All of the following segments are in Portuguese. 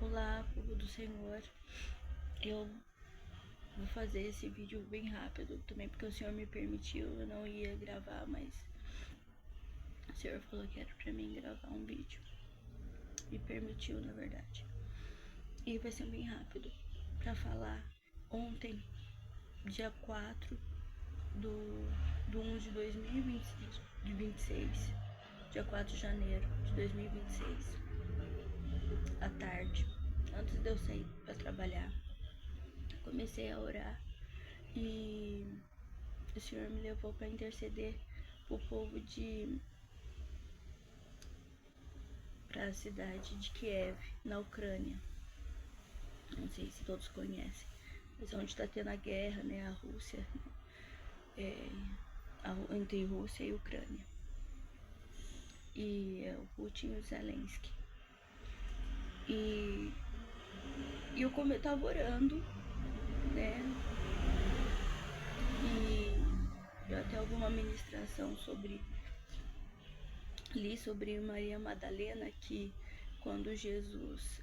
Olá, povo do Senhor. Eu vou fazer esse vídeo bem rápido também porque o Senhor me permitiu. Eu não ia gravar, mas o Senhor falou que era pra mim gravar um vídeo. Me permitiu, na verdade. E vai ser bem rápido pra falar. Ontem, dia 4 do 1 de 2026, dia 4 de janeiro de 2026, à tarde, antes de eu sair pra trabalhar, comecei a orar e o Senhor me levou para interceder pro povo para a cidade de Kiev, na Ucrânia. Não sei se todos conhecem, mas é onde está tendo a guerra, né? A Rússia, entre Rússia e Ucrânia. E o Putin e o Zelensky. E eu tava orando, né? E eu até alguma ministração li sobre Maria Madalena, que quando Jesus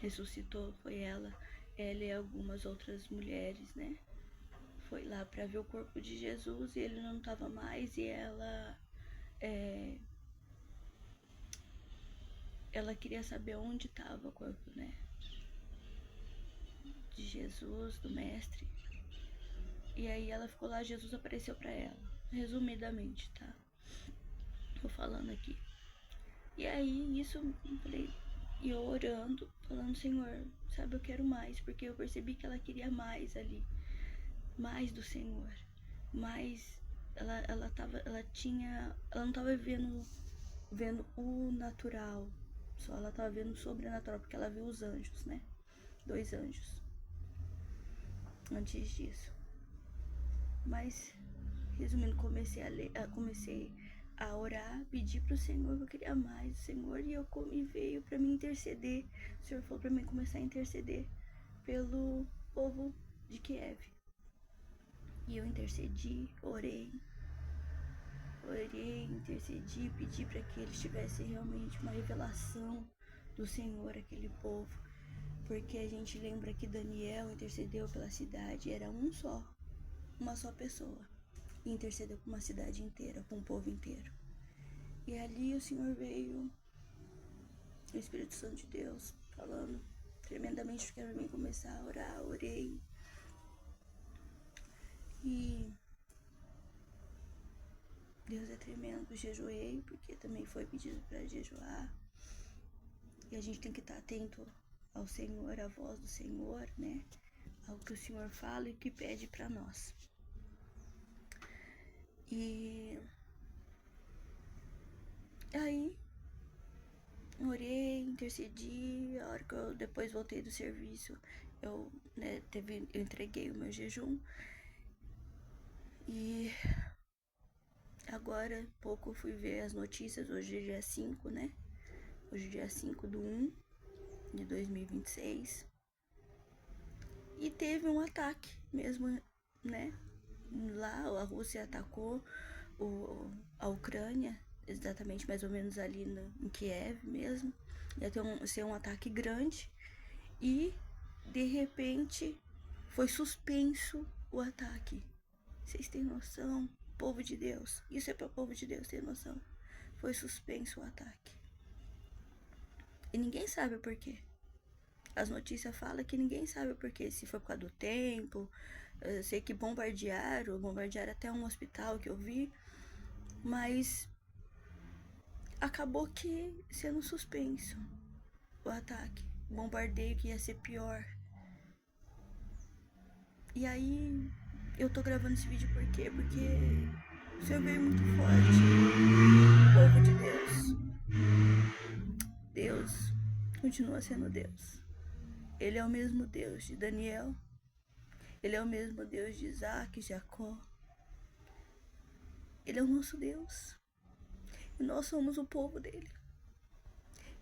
ressuscitou, foi ela e algumas outras mulheres, né? Foi lá para ver o corpo de Jesus e ele não estava mais, e ela queria saber onde estava o corpo, né? De Jesus, do mestre. E aí ela ficou lá, Jesus apareceu para ela, resumidamente, tá? Tô falando aqui. E aí isso, eu falei, e eu orando, falando, Senhor, sabe, eu quero mais, porque eu percebi que ela queria mais ali, mais do Senhor, mais, ela não tava vendo o natural, só ela tava vendo o sobrenatural, porque ela viu os anjos, né, 2 anjos, antes disso. Mas, resumindo, comecei a orar, pedir pro Senhor, eu queria mais do Senhor, e veio pra mim interceder. O Senhor falou pra mim começar a interceder pelo povo de Kiev. E eu intercedi, orei, intercedi, pedi para que eles tivessem realmente uma revelação do Senhor, aquele povo. Porque a gente lembra que Daniel intercedeu pela cidade, era uma só pessoa. E intercedeu por uma cidade inteira, com um povo inteiro. E ali o Senhor veio, o Espírito Santo de Deus, falando tremendamente, porque era pra mim começar a orar, orei. E Deus é tremendo, jejuei, porque também foi pedido para jejuar. E a gente tem que estar atento ao Senhor, à voz do Senhor, né? Ao que o Senhor fala e o que pede para nós. E aí, orei, intercedi. A hora que eu depois voltei do serviço, eu entreguei o meu jejum. E agora, pouco, eu fui ver as notícias. Hoje é dia 5, né? Hoje é dia 5 do 1 de 2026. E teve um ataque mesmo, né? Lá a Rússia atacou a Ucrânia, exatamente mais ou menos ali em Kiev mesmo. Ia ser um ataque grande e de repente foi suspenso o ataque. Vocês têm noção? Povo de Deus, isso é para o povo de Deus ter noção. Foi suspenso o ataque. E ninguém sabe por quê. As notícias falam que ninguém sabe por quê. Se foi por causa do tempo. Eu sei que bombardearam até um hospital que eu vi. Mas acabou que sendo suspenso o ataque. O bombardeio que ia ser pior. E aí eu tô gravando esse vídeo por quê? Porque o Senhor veio muito forte. O povo de Deus. Deus continua sendo Deus. Ele é o mesmo Deus de Daniel. Ele é o mesmo Deus de Isaac, Jacó. Ele é o nosso Deus. E nós somos o povo dele.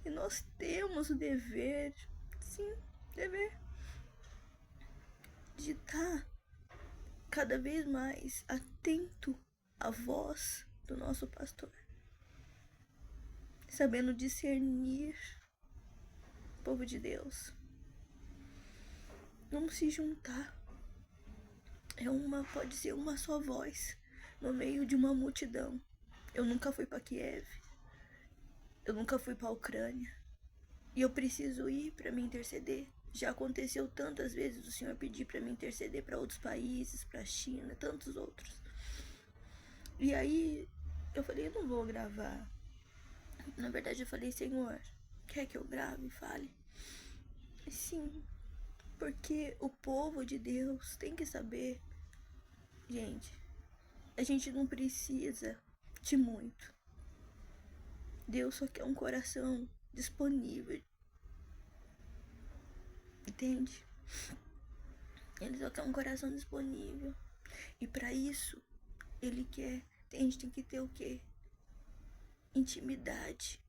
E nós temos o dever, sim, dever, de estar cada vez mais atento à voz do nosso pastor. Sabendo discernir Povo de Deus, vamos se juntar. Pode ser uma só voz no meio de uma multidão. Eu nunca fui para Kiev, eu nunca fui para a Ucrânia, e eu preciso ir para me interceder. Já aconteceu tantas vezes o Senhor pedir para me interceder para outros países, para a China, tantos outros. E aí eu falei, eu não vou gravar. Na verdade eu falei, Senhor, quer que eu grave e fale? E sim, porque o povo de Deus tem que saber, gente, a gente não precisa de muito. Deus só quer um coração disponível, entende? Ele só quer um coração disponível. E para isso, ele quer, a gente tem que ter o quê? Intimidade.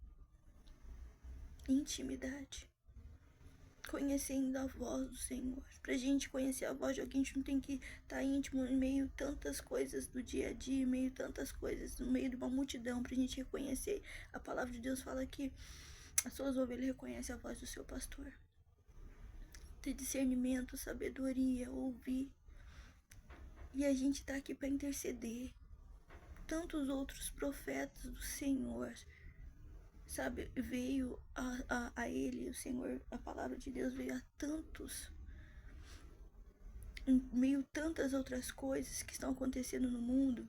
Intimidade. Conhecendo a voz do Senhor. Pra gente conhecer a voz de alguém, a gente não tem que estar íntimo em meio a tantas coisas do dia a dia, em meio a tantas coisas, no meio de uma multidão, pra gente reconhecer. A palavra de Deus fala que as suas ovelhas reconhecem a voz do seu pastor. Ter discernimento, sabedoria, ouvir. E a gente tá aqui para interceder. Tantos outros profetas do Senhor, sabe, veio a ele, o Senhor, a palavra de Deus veio a tantos, em meio a tantas outras coisas que estão acontecendo no mundo.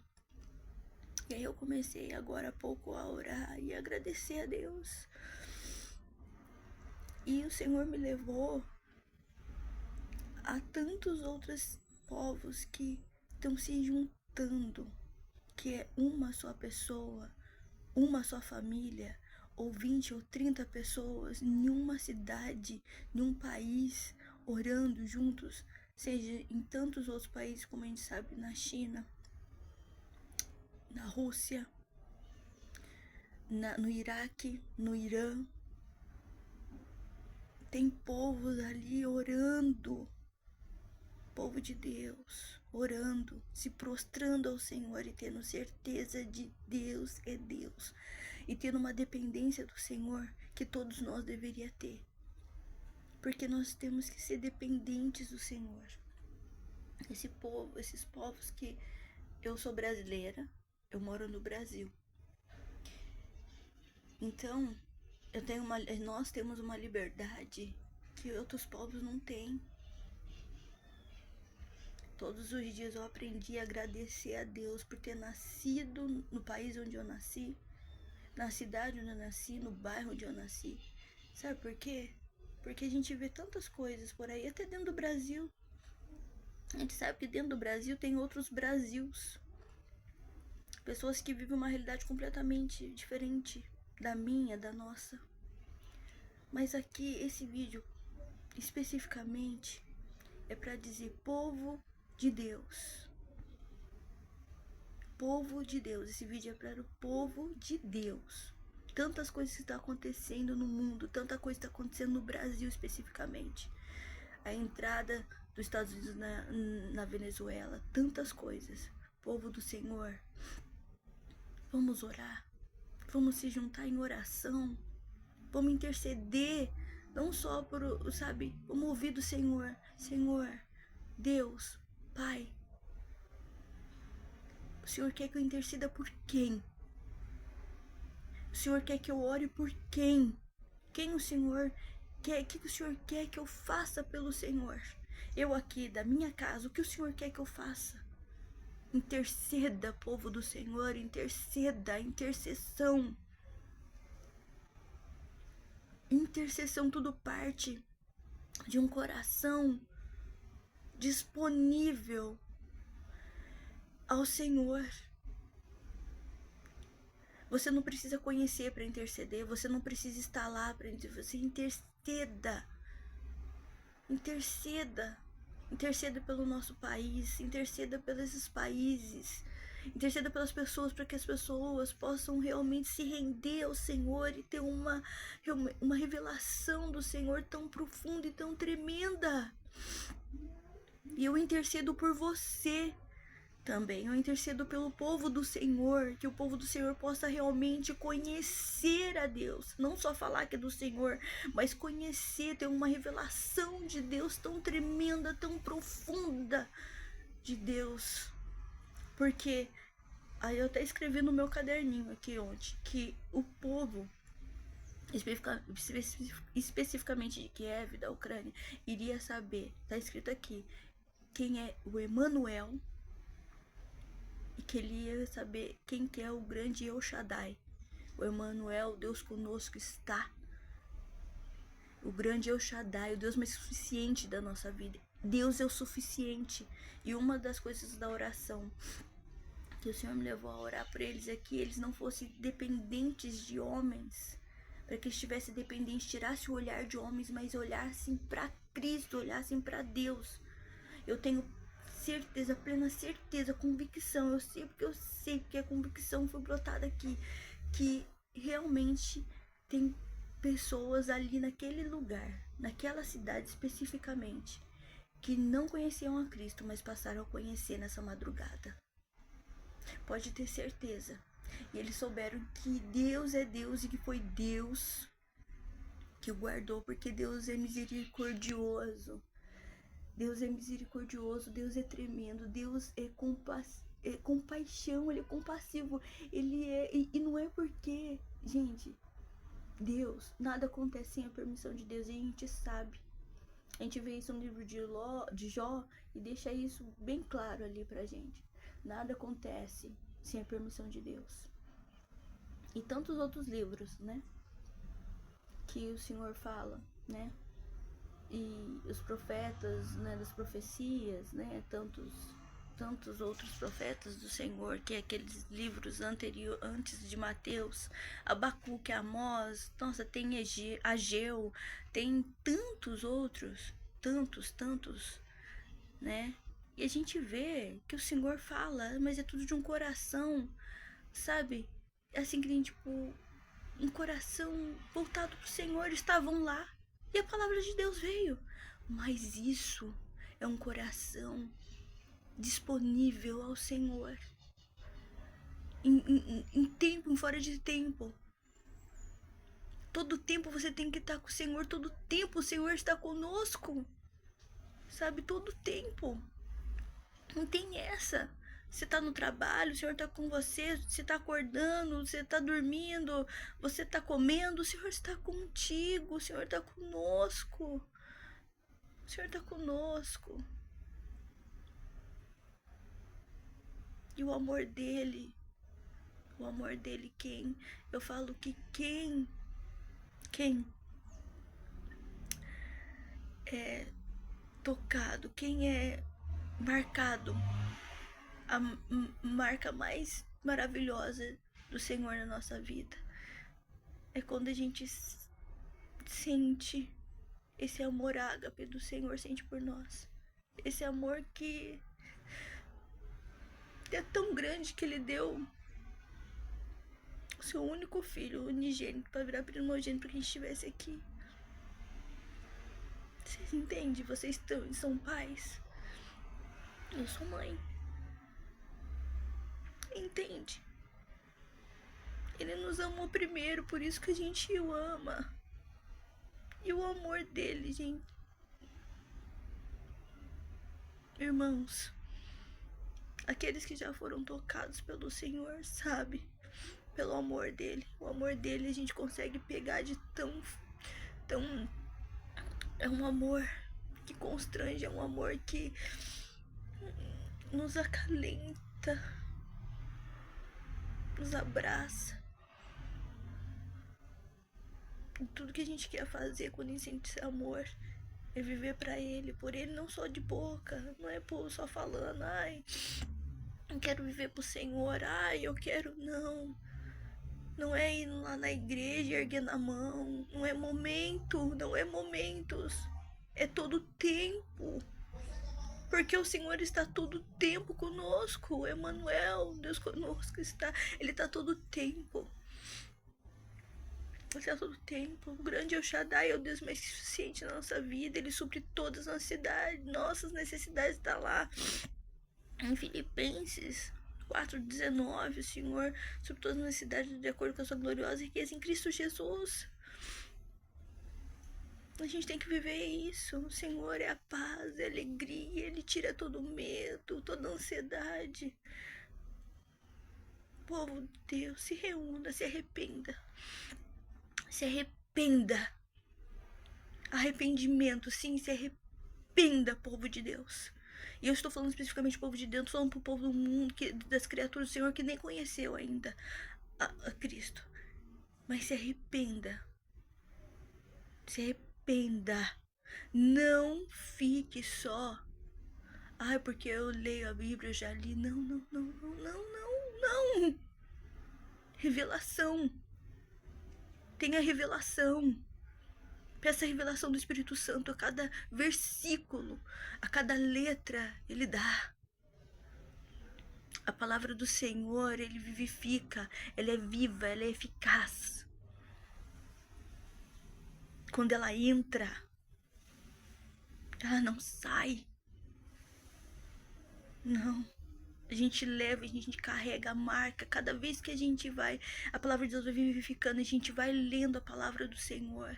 E aí eu comecei agora há pouco a orar e agradecer a Deus. E o Senhor me levou a tantos outros povos que estão se juntando, que é uma só pessoa, uma só família, ou 20 ou 30 pessoas em uma cidade, em um país, orando juntos, seja em tantos outros países, como a gente sabe, na China, na Rússia, no Iraque, no Irã. Tem povos ali orando, povo de Deus, orando, se prostrando ao Senhor e tendo certeza de Deus é Deus. E tendo uma dependência do Senhor que todos nós deveríamos ter. Porque nós temos que ser dependentes do Senhor. Esses povos que... Eu sou brasileira, eu moro no Brasil. Então, nós temos uma liberdade que outros povos não têm. Todos os dias eu aprendi a agradecer a Deus por ter nascido no país onde eu nasci, na cidade onde eu nasci, no bairro onde eu nasci. Sabe por quê? Porque a gente vê tantas coisas por aí, até dentro do Brasil. A gente sabe que dentro do Brasil tem outros Brasils. Pessoas que vivem uma realidade completamente diferente da minha, da nossa. Mas aqui, esse vídeo, especificamente, é para dizer povo de Deus. Povo de Deus. Esse vídeo é para o povo de Deus. Tantas coisas que estão acontecendo no mundo, tanta coisa está acontecendo no Brasil especificamente. A entrada dos Estados Unidos na Venezuela, tantas coisas. Povo do Senhor, vamos orar, vamos se juntar em oração, vamos interceder, não só por, sabe, vamos ouvir do Senhor. Senhor, Deus, Pai, o Senhor quer que eu interceda por quem? O Senhor quer que eu ore por quem? Quem o Senhor quer? O que o Senhor quer que eu faça pelo Senhor? Eu aqui da minha casa, o que o Senhor quer que eu faça? Interceda, povo do Senhor, interceda, intercessão. Intercessão, tudo parte de um coração disponível ao Senhor. Você não precisa conhecer para interceder, você não precisa estar lá para interceder, você interceda. Interceda. Interceda pelo nosso país, interceda pelos esses países, interceda pelas pessoas, para que as pessoas possam realmente se render ao Senhor e ter uma revelação do Senhor tão profunda e tão tremenda. E eu intercedo por você Também eu intercedo pelo povo do Senhor, que o povo do Senhor possa realmente conhecer a Deus. Não só falar que é do Senhor, mas conhecer, ter uma revelação de Deus tão tremenda, tão profunda de Deus. Porque aí eu até escrevi no meu caderninho aqui ontem, que o povo, especificamente de Kiev, da Ucrânia, iria saber, tá escrito aqui, quem é o Emanuel, e que ele ia saber quem que é o grande El Shaddai. O Emanuel, Deus conosco está. O grande El Shaddai, o Deus mais suficiente da nossa vida. Deus é o suficiente. E uma das coisas da oração que o Senhor me levou a orar por eles é que eles não fossem dependentes de homens, para que estivessem dependentes, tirasse o olhar de homens, mas olhassem para Cristo, olhassem para Deus. Eu tenho certeza, plena certeza, convicção, eu sei porque a convicção foi brotada aqui, que realmente tem pessoas ali naquele lugar, naquela cidade especificamente, que não conheciam a Cristo, mas passaram a conhecer nessa madrugada. Pode ter certeza. E eles souberam que Deus é Deus e que foi Deus que o guardou, porque Deus é misericordioso. Deus é misericordioso, Deus é tremendo, Deus é compaixão, Ele é compassivo, Ele é... E não é porque, gente, Deus, nada acontece sem a permissão de Deus, e a gente sabe. A gente vê isso no livro de Jó e deixa isso bem claro ali pra gente. Nada acontece sem a permissão de Deus. E tantos outros livros, né, que o Senhor fala, né, e os profetas, né, das profecias, né, tantos outros profetas do Senhor, que é aqueles livros antes de Mateus, Abacuque, Amós, nossa, tem Ageu, tem tantos outros, tantos, né, e a gente vê que o Senhor fala, mas é tudo de um coração, sabe, assim que tem, tipo, um coração voltado pro Senhor, estavam lá, e a palavra de Deus veio. Mas isso é um coração disponível ao Senhor. Em tempo, em fora de tempo. Todo tempo você tem que estar com o Senhor. Todo tempo o Senhor está conosco. Sabe? Todo tempo. Não tem essa. Você tá no trabalho, o Senhor tá com você, você tá acordando, você tá dormindo, você tá comendo, o Senhor está contigo, o Senhor tá conosco. O Senhor tá conosco. E o amor dele, quem? Eu falo que quem é tocado, quem é marcado, a marca mais maravilhosa do Senhor na nossa vida é quando a gente sente esse amor ágape do Senhor, sente por nós. Esse amor que é tão grande que Ele deu o seu único filho, unigênito, para virar primogênito para quem estivesse aqui. Vocês entendem? Vocês são pais. Eu sou mãe. Entende? Ele nos amou primeiro, por isso que a gente o ama. E o amor dele, gente. Irmãos, aqueles que já foram tocados pelo Senhor, sabe? Pelo amor dele. O amor dele a gente consegue pegar de tão... É um amor que constrange, é um amor que nos acalenta, nos abraça. E tudo que a gente quer fazer quando a gente sente esse amor é viver pra ele, por ele, não só de boca, não é por só falando, ai, eu quero viver pro Senhor, ai, eu quero, não. Não é ir lá na igreja erguendo a mão, não é momento, não é momentos, é todo tempo. Porque o Senhor está todo tempo conosco, o Emanuel, Deus conosco está, Ele está todo tempo. Ele está todo tempo. O grande El Shaddai é o Deus mais suficiente na nossa vida, Ele supre todas as nossas necessidades, está lá. Em Filipenses 4,19, o Senhor, sobre todas as necessidades, de acordo com a sua gloriosa riqueza em Cristo Jesus. A gente tem que viver isso. O Senhor é a paz, é a alegria, Ele tira todo o medo, toda a ansiedade. Povo de Deus, se reúna, se arrependa. Se arrependa. Arrependimento, sim, se arrependa, povo de Deus. E eu estou falando especificamente do povo de Deus, estou falando pro povo do mundo, das criaturas do Senhor que nem conheceu ainda a Cristo. Mas se arrependa. Se arrependa. Não fique só. Ai, porque eu leio a Bíblia, eu já li. Não, não, não, não, não, não, não. Revelação. Tenha revelação. Peça a revelação do Espírito Santo a cada versículo, a cada letra, Ele dá. A palavra do Senhor, Ele vivifica, ela é viva, ela é eficaz. Quando ela entra, ela não sai. Não. A gente leva, a gente carrega a marca. Cada vez que a gente vai, a palavra de Deus vai vivificando, a gente vai lendo a palavra do Senhor.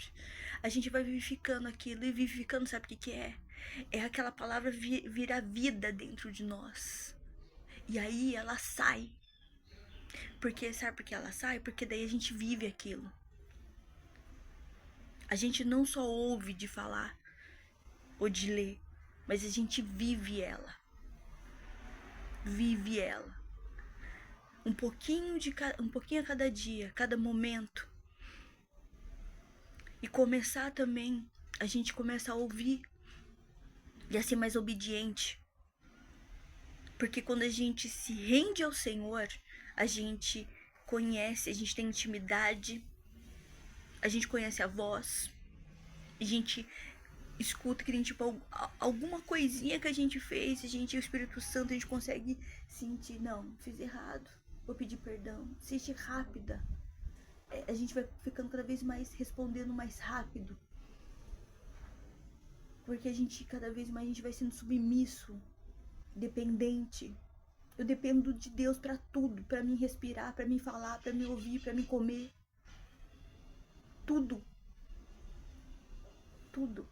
A gente vai vivificando aquilo, e vivificando, sabe o que é? É aquela palavra virar vida dentro de nós. E aí ela sai. Porque, sabe por que ela sai? Porque daí a gente vive aquilo. A gente não só ouve de falar ou de ler, mas a gente vive ela. Vive ela. Um pouquinho a cada dia, cada momento. E começar também, a gente começa a ouvir e a ser mais obediente. Porque quando a gente se rende ao Senhor, a gente conhece, a gente tem intimidade, a gente conhece a voz, a gente escuta que tem tipo alguma coisinha que a gente fez, o Espírito Santo, a gente consegue sentir, não, fiz errado, vou pedir perdão, seja rápida. A gente vai ficando cada vez mais respondendo mais rápido. Porque a gente, cada vez mais, a gente vai sendo submisso, dependente. Eu dependo de Deus pra tudo, pra mim respirar, pra mim falar, pra mim ouvir, pra mim comer. Tudo. Tudo.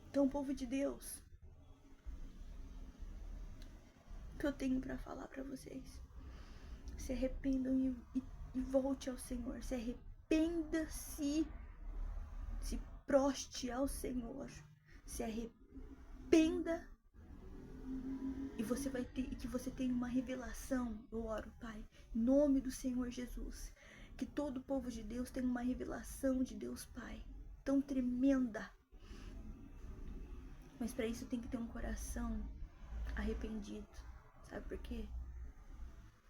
Então, povo de Deus, o que eu tenho pra falar pra vocês? Se arrependam e volte ao Senhor. Se arrependa-se. Se proste ao Senhor. Se arrependa. E você vai ter, que você tenha uma revelação. Eu oro, Pai, em nome do Senhor Jesus, que todo o povo de Deus tenha uma revelação de Deus, Pai, tão tremenda. Mas para isso tem que ter um coração arrependido. Sabe por quê?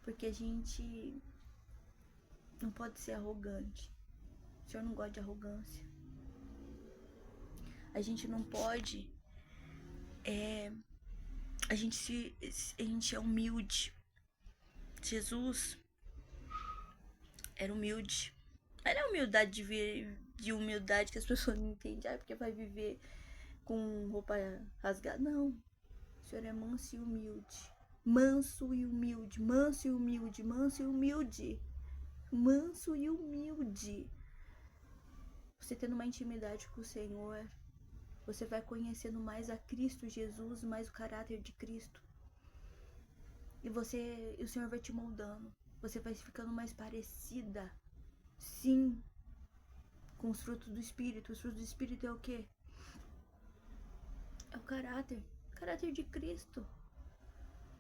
Porque a gente não pode ser arrogante. O Senhor não gosta de arrogância. A gente não pode a gente é humilde. Jesus era humilde. Era a humildade de humildade que as pessoas não entendem. Ah, porque vai viver com roupa rasgada. Não. O Senhor é manso e humilde. Manso e humilde. Manso e humilde. Manso e humilde. Manso e humilde. Você tendo uma intimidade com o Senhor, você vai conhecendo mais a Cristo Jesus, mais o caráter de Cristo. E o Senhor vai te moldando. Você vai ficando mais parecida, sim, com os frutos do Espírito. Os frutos do Espírito é o quê? É o caráter de Cristo.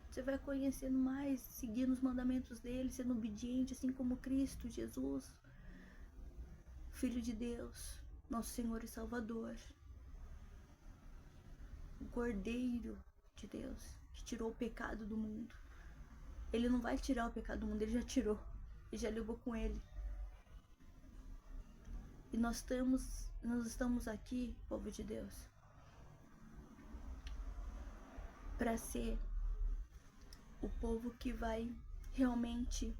Você vai conhecendo mais, seguindo os mandamentos dele, sendo obediente, assim como Cristo Jesus, Filho de Deus, nosso Senhor e Salvador, o Cordeiro de Deus, que tirou o pecado do mundo. Ele não vai tirar o pecado do mundo, ele já tirou, ele já levou com ele. E nós estamos aqui, povo de Deus, para ser o povo que vai realmente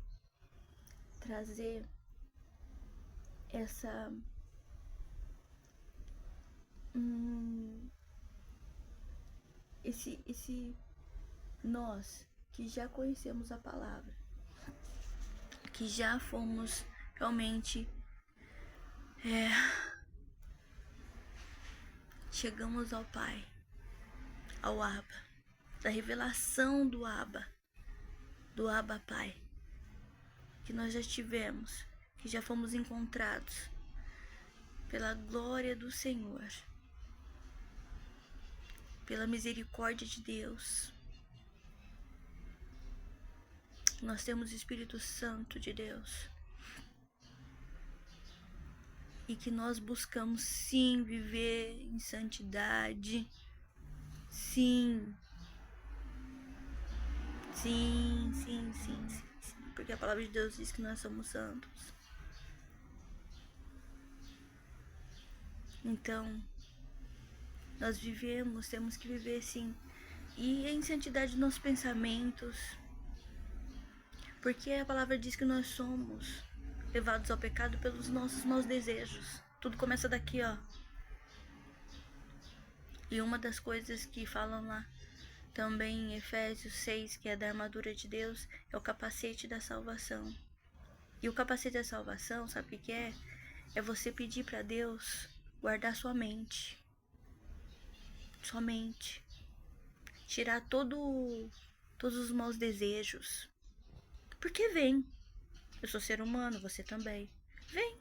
trazer essa esse nós que já conhecemos a palavra, que já fomos realmente chegamos ao Pai, ao Abba, da revelação do Abba Pai, que nós já tivemos, que já fomos encontrados pela glória do Senhor, pela misericórdia de Deus. Nós temos o Espírito Santo de Deus. E que nós buscamos sim viver em santidade. Sim. Sim. Porque a palavra de Deus diz que nós somos santos. Então, nós temos que viver sim. E em santidade dos nossos pensamentos. Porque a palavra diz que nós somos levados ao pecado pelos nossos maus desejos. Tudo começa daqui, ó. E uma das coisas que falam lá também em Efésios 6, que é da armadura de Deus, é o capacete da salvação. E o capacete da salvação, sabe o que é? É você pedir para Deus guardar sua mente. Sua mente. Tirar todos os maus desejos. Porque vem. Eu sou ser humano, você também. Vem.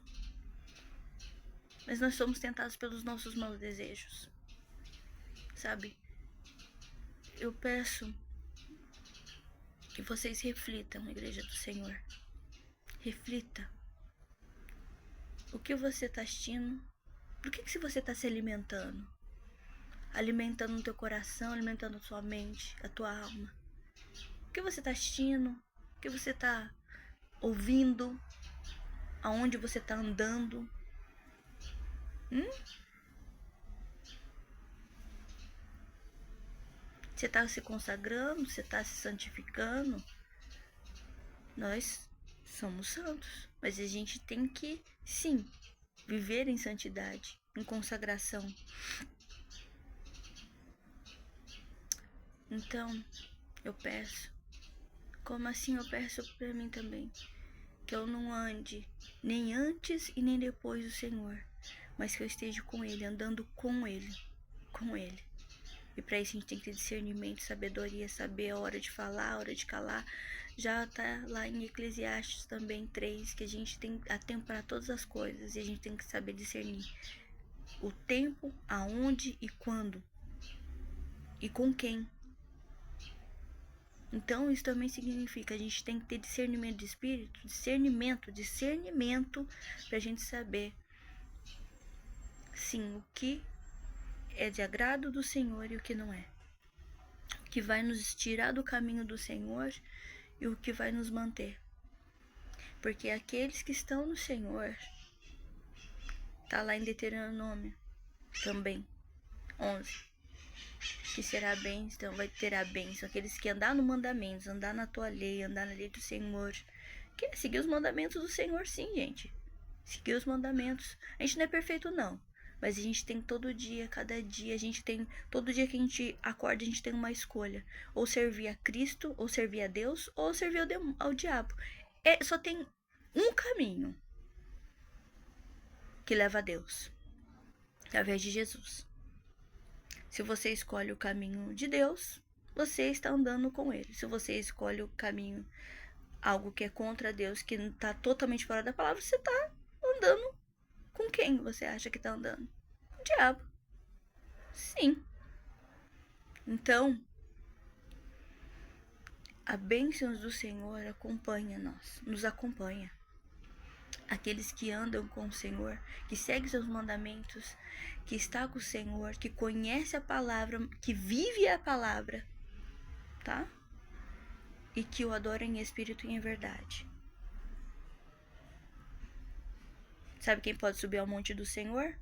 Mas nós somos tentados pelos nossos maus desejos. Sabe? Eu peço que vocês reflitam, Igreja do Senhor. Reflita. O que você está assistindo? Do que você está se alimentando? Alimentando o teu coração, alimentando a tua mente, a tua alma. O que você está assistindo? O que você está ouvindo? Aonde você está andando? Você está se consagrando? Você está se santificando? Nós somos santos, mas a gente tem que, sim, viver em santidade, em consagração. Então, eu peço, como assim eu peço para mim também, que eu não ande nem antes e nem depois do Senhor, mas que eu esteja com Ele, andando com Ele. E para isso a gente tem que ter discernimento, sabedoria, saber a hora de falar, a hora de calar. Já tá lá em Eclesiastes também 3, que a gente tem a tempo para todas as coisas e a gente tem que saber discernir o tempo, aonde e quando e com quem. Então isso também significa a gente tem que ter discernimento de espírito, discernimento pra gente saber sim o que é de agrado do Senhor e o que não é. O que vai nos tirar do caminho do Senhor e o que vai nos manter. Porque aqueles que estão no Senhor, tá lá em Deuteronômio também, 11, que será a bênção, vai ter a bênção, aqueles que andar no mandamento, andar na tua lei, andar na lei do Senhor. Que seguir os mandamentos do Senhor, sim, gente. Seguir os mandamentos. A gente não é perfeito, não. Mas a gente tem todo dia, cada dia, a gente tem, todo dia que a gente acorda, a gente tem uma escolha. Ou servir a Cristo, ou servir a Deus, ou servir ao diabo. Só tem um caminho que leva a Deus. Através de Jesus. Se você escolhe o caminho de Deus, você está andando com Ele. Se você escolhe o caminho, algo que é contra Deus, que está totalmente fora da palavra, você está andando com quem você acha que está andando? O diabo. Sim. Então, a bênção do Senhor acompanha nós, nos acompanha. Aqueles que andam com o Senhor, que seguem seus mandamentos, que está com o Senhor, que conhece a palavra, que vive a palavra, tá? E que o adora em espírito e em verdade. Sabe quem pode subir ao monte do Senhor?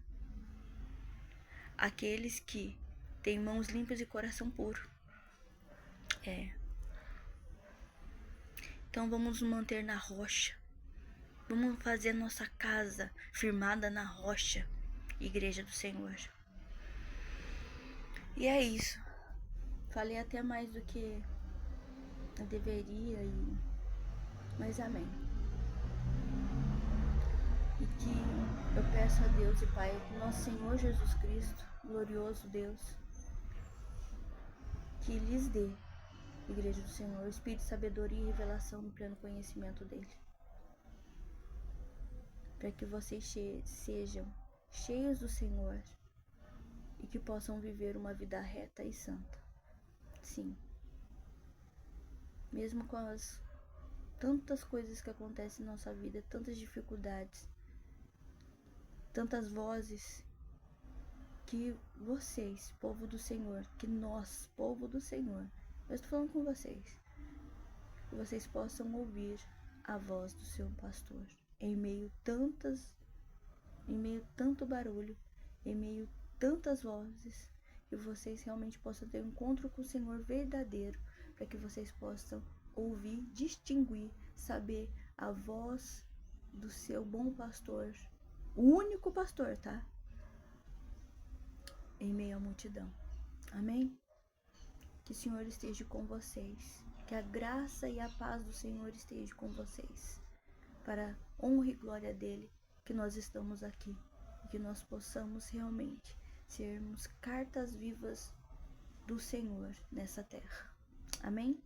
Aqueles que têm mãos limpas e coração puro. Então vamos nos manter na rocha. Vamos fazer nossa casa firmada na rocha, Igreja do Senhor. E é isso. Falei até mais do que Eu deveria ir, mas amém. E que eu peço a Deus e Pai, nosso Senhor Jesus Cristo, glorioso Deus, que lhes dê, Igreja do Senhor, o espírito de sabedoria e revelação no pleno conhecimento dele. Para que vocês sejam cheios do Senhor e que possam viver uma vida reta e santa. Sim. Mesmo com as tantas coisas que acontecem em nossa vida, tantas dificuldades, tantas vozes, que vocês, povo do Senhor, que nós, povo do Senhor, eu estou falando com vocês, que vocês possam ouvir a voz do seu pastor em meio tanto barulho, em meio tantas vozes, que vocês realmente possam ter um encontro com o Senhor verdadeiro, para que vocês possam ouvir, distinguir, saber a voz do seu bom pastor, o único pastor, tá? Em meio à multidão. Amém? Que o Senhor esteja com vocês, que a graça e a paz do Senhor esteja com vocês, para honra e glória dele, que nós estamos aqui, e que nós possamos realmente sermos cartas vivas do Senhor nessa terra. Amém?